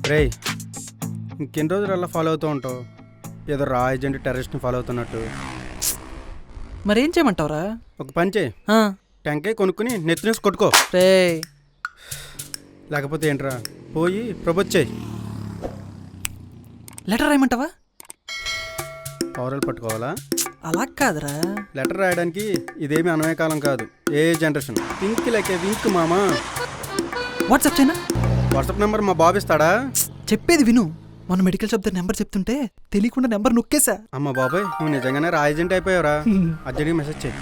రేయ్, ఇంకెన్ని రోజులు అలా ఫాలో అవుతూ ఉంటావు? ఏదో రా ఏజెంట్ టెర్రరిస్ట్ని ఫాలో అవుతున్నట్టు. మరేం చేయమంటావురా? ఒక పని చేయి, టెంకాయ కొనుక్కుని నెత్తినేసి కొట్టుకో. రే, లేకపోతే ఏంట్రా, పోయి ప్రపోజ్ చేయి. లెటర్ రాయమంటావా? పౌరాలు పట్టుకోవాలా? అలా కాదురా. లెటర్ రాయడానికి ఇదేమి అనవే కాలం కాదు, ఏ generation. Pink like a wink మామా. వాట్సాప్ చేయనా? వాట్సాప్ నెంబర్ మా బాబు ఇస్తాడా? చెప్పేది విను. మన మెడికల్ షాప్ దగ్గర నెంబర్ చెప్తుంటే తెలియకుండా నెంబర్ నొక్కేసా. అమ్మ బాబాయ్, నువ్వు నిజంగానే రా ఏజెంట్ అయిపోయావురా. అర్జెంట్గా మెసేజ్ చేయి.